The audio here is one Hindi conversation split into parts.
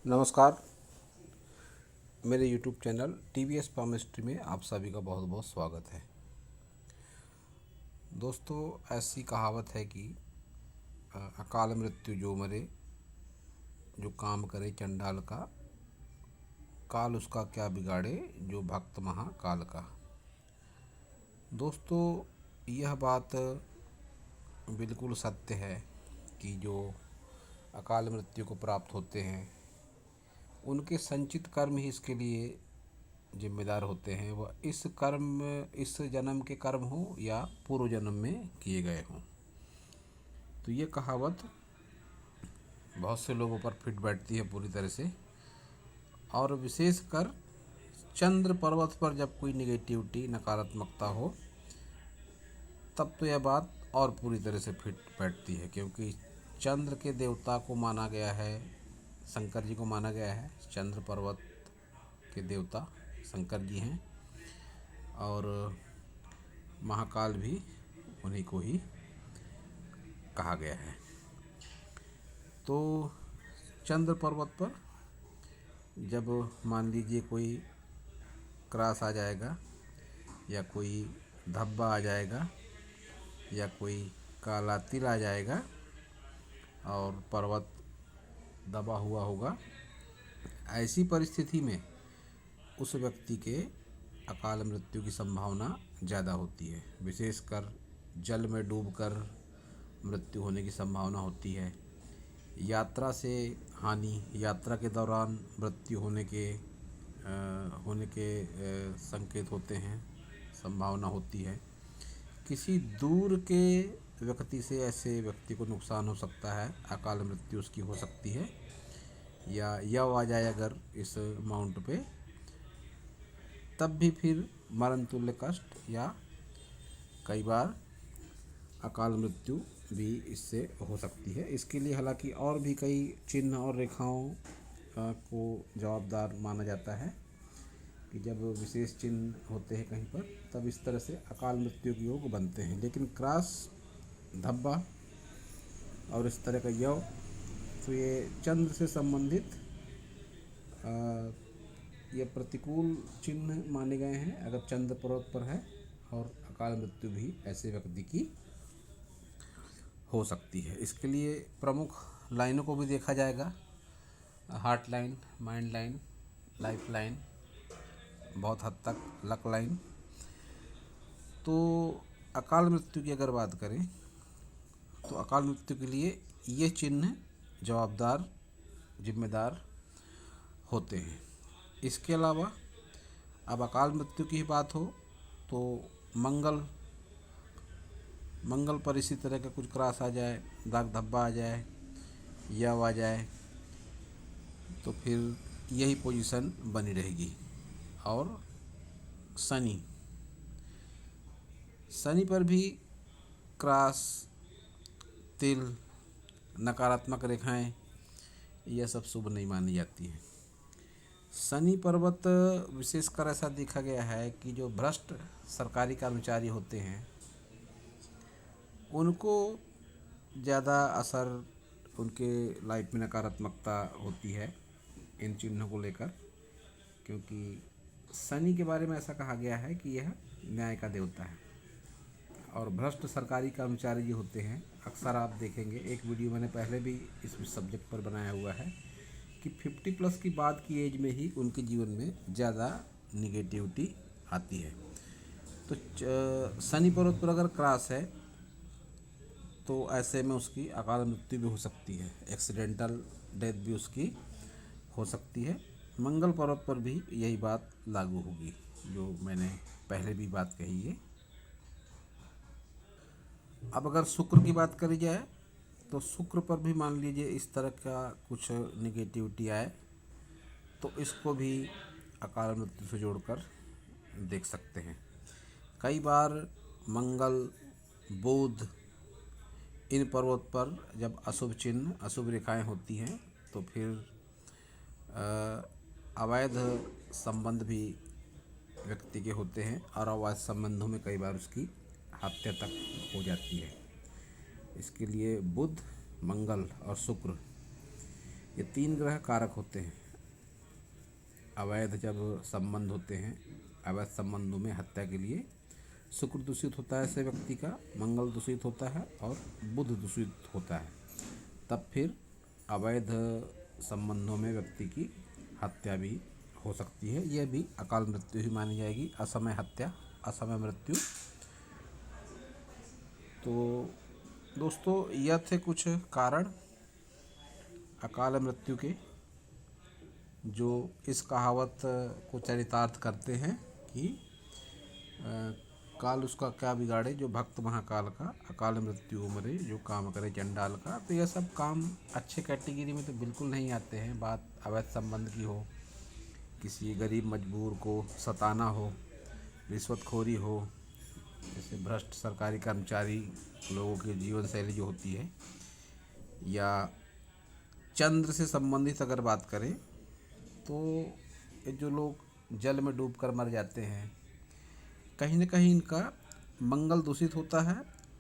नमस्कार। मेरे यूट्यूब चैनल टीवीएस पामिस्ट्री में आप सभी का बहुत बहुत स्वागत है। दोस्तों, ऐसी कहावत है कि अकाल मृत्यु जो मरे, जो काम करे चंडाल का, काल उसका क्या बिगाड़े, जो भक्त महाकाल का। दोस्तों, यह बात बिल्कुल सत्य है कि जो अकाल मृत्यु को प्राप्त होते हैं उनके संचित कर्म ही इसके लिए जिम्मेदार होते हैं। वह इस जन्म के कर्म हो या पूर्व जन्म में किए गए हों। तो ये कहावत बहुत से लोगों पर फिट बैठती है पूरी तरह से, और विशेषकर चंद्र पर्वत पर जब कोई निगेटिविटी, नकारात्मकता हो तब तो यह बात और पूरी तरह से फिट बैठती है, क्योंकि चंद्र के देवता को माना गया है, शंकर जी को माना गया है। चंद्र पर्वत के देवता शंकर जी हैं और महाकाल भी उन्हीं को ही कहा गया है। तो चंद्र पर्वत पर जब मान लीजिए कोई क्रास आ जाएगा या कोई धब्बा आ जाएगा या कोई काला तिल आ जाएगा और पर्वत दबा हुआ होगा, ऐसी परिस्थिति में उस व्यक्ति के अकाल मृत्यु की संभावना ज़्यादा होती है। विशेषकर जल में डूबकर मृत्यु होने की संभावना होती है। यात्रा से हानि, यात्रा के दौरान मृत्यु होने के संकेत होते हैं, संभावना होती है। किसी दूर के व्यक्ति से ऐसे व्यक्ति को नुकसान हो सकता है, अकाल मृत्यु उसकी हो सकती है, या यव आ जाए अगर इस माउंट पे, तब भी फिर मरण तुल्य कष्ट या कई बार अकाल मृत्यु भी इससे हो सकती है। इसके लिए हालांकि और भी कई चिन्ह और रेखाओं को जवाबदार माना जाता है कि जब विशेष चिन्ह होते हैं कहीं पर, तब इस तरह से अकाल मृत्यु के योग बनते हैं। लेकिन क्रॉस, धब्बा और इस तरह का यव, तो ये चंद्र से संबंधित ये प्रतिकूल चिन्ह माने गए हैं अगर चंद्र पर्वत पर है, और अकाल मृत्यु भी ऐसे व्यक्ति की हो सकती है। इसके लिए प्रमुख लाइनों को भी देखा जाएगा, heart line, mind line, life line, बहुत हद तक लक लाइन। तो अकाल मृत्यु की अगर बात करें तो अकाल मृत्यु के लिए ये चिन्ह जवाबदार, जिम्मेदार होते हैं। इसके अलावा अब अकाल मृत्यु की ही बात हो तो मंगल पर इसी तरह का कुछ क्रॉस आ जाए, दाग धब्बा आ जाए, यव आ जाए, तो फिर यही पोजीशन बनी रहेगी। और शनि पर भी क्रॉस, तिल, नकारात्मक रेखाएं, यह सब शुभ नहीं मानी जाती हैं। शनि पर्वत विशेषकर ऐसा देखा गया है कि जो भ्रष्ट सरकारी कर्मचारी होते हैं उनको ज़्यादा असर, उनके लाइफ में नकारात्मकता होती है इन चिन्हों को लेकर, क्योंकि शनि के बारे में ऐसा कहा गया है कि यह न्याय का देवता है। और भ्रष्ट सरकारी कर्मचारी जो होते हैं, अक्सर आप देखेंगे, एक वीडियो मैंने पहले भी इस सब्जेक्ट पर बनाया हुआ है कि 50+ की बाद की एज में ही उनके जीवन में ज़्यादा निगेटिविटी आती है। तो शनि पर्वत पर अगर क्रॉस है तो ऐसे में उसकी अकाल मृत्यु भी हो सकती है, एक्सीडेंटल डेथ भी उसकी हो सकती है। मंगल पर्वत पर भी यही बात लागू होगी जो मैंने पहले भी बात कही है। अब अगर शुक्र की बात करी जाए तो शुक्र पर भी मान लीजिए इस तरह का कुछ निगेटिविटी आए तो इसको भी अकाल मृत्यु से जोड़कर देख सकते हैं। कई बार मंगल, बुध, इन पर्वत पर जब अशुभ चिन्ह, अशुभ रेखाएं होती हैं तो फिर अवैध संबंध भी व्यक्ति के होते हैं, और अवैध संबंधों में कई बार उसकी हत्या तक हो जाती है। इसके लिए बुध, मंगल और शुक्र, ये 3 ग्रह कारक होते हैं। अवैध जब संबंध होते हैं, अवैध संबंधों में हत्या के लिए शुक्र दूषित होता है ऐसे व्यक्ति का, मंगल दूषित होता है और बुध दूषित होता है, तब फिर अवैध संबंधों में व्यक्ति की हत्या भी हो सकती है। यह भी अकाल मृत्यु ही मानी जाएगी, असमय हत्या, असमय मृत्यु। तो दोस्तों, यह थे कुछ कारण अकाल मृत्यु के, जो इस कहावत को चरितार्थ करते हैं कि काल उसका क्या बिगाड़े जो भक्त महाकाल का, अकाल मृत्यु मरे जो काम करे चंडाल का। तो यह सब काम अच्छे कैटेगरी में तो बिल्कुल नहीं आते हैं। बात अवैध संबंध की हो, किसी गरीब मजबूर को सताना हो, रिश्वतखोरी हो, जैसे भ्रष्ट सरकारी कर्मचारी लोगों की जीवन शैली जो होती है, या चंद्र से संबंधित अगर बात करें तो ये जो लोग जल में डूबकर मर जाते हैं, कहीं न कहीं इनका मंगल दूषित होता है।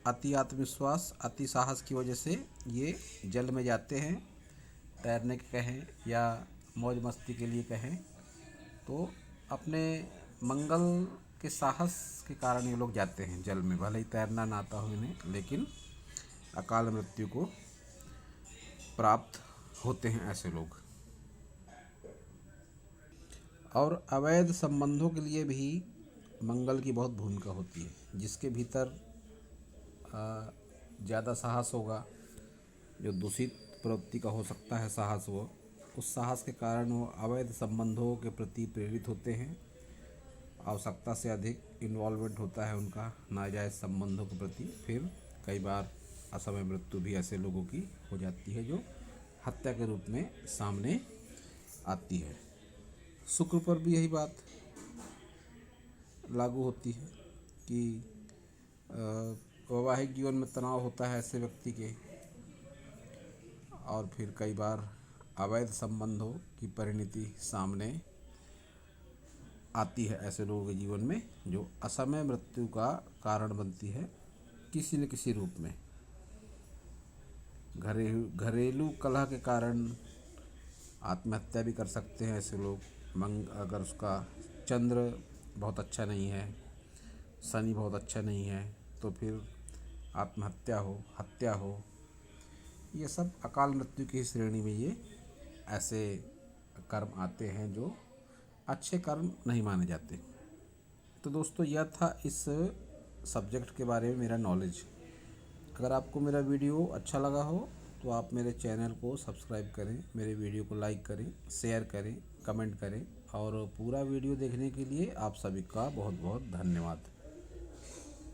अति आत्मविश्वास, अति साहस की वजह से ये जल में जाते हैं, तैरने के कहें या मौज मस्ती के लिए कहें, तो अपने मंगल के साहस के कारण ये लोग जाते हैं जल में। भले ही तैरना ना आता हो इन्हें, लेकिन अकाल मृत्यु को प्राप्त होते हैं ऐसे लोग। और अवैध संबंधों के लिए भी मंगल की बहुत भूमिका होती है। जिसके भीतर ज़्यादा साहस होगा, जो दूषित प्रवृत्ति का हो सकता है साहस, वो उस साहस के कारण वो अवैध संबंधों के प्रति प्रेरित होते हैं। आवश्यकता से अधिक इन्वॉल्वमेंट होता है उनका नाजायज़ संबंधों के प्रति। फिर कई बार असमय मृत्यु भी ऐसे लोगों की हो जाती है, जो हत्या के रूप में सामने आती है। शुक्र पर भी यही बात लागू होती है कि वैवाहिक जीवन में तनाव होता है ऐसे व्यक्ति के, और फिर कई बार अवैध संबंधों की परिणति सामने आती है ऐसे लोगों के जीवन में, जो असमय मृत्यु का कारण बनती है किसी न किसी रूप में। घरेलू कलह के कारण आत्महत्या भी कर सकते हैं ऐसे लोग। अगर उसका चंद्र बहुत अच्छा नहीं है, शनि बहुत अच्छा नहीं है, तो फिर आत्महत्या हो, हत्या हो, ये सब अकाल मृत्यु की श्रेणी में ये ऐसे कर्म आते हैं जो अच्छे कर्म नहीं माने जाते। तो दोस्तों, यह था इस सब्जेक्ट के बारे में मेरा नॉलेज। अगर आपको मेरा वीडियो अच्छा लगा हो तो आप मेरे चैनल को सब्सक्राइब करें, मेरे वीडियो को लाइक करें, शेयर करें, कमेंट करें, और पूरा वीडियो देखने के लिए आप सभी का बहुत बहुत धन्यवाद।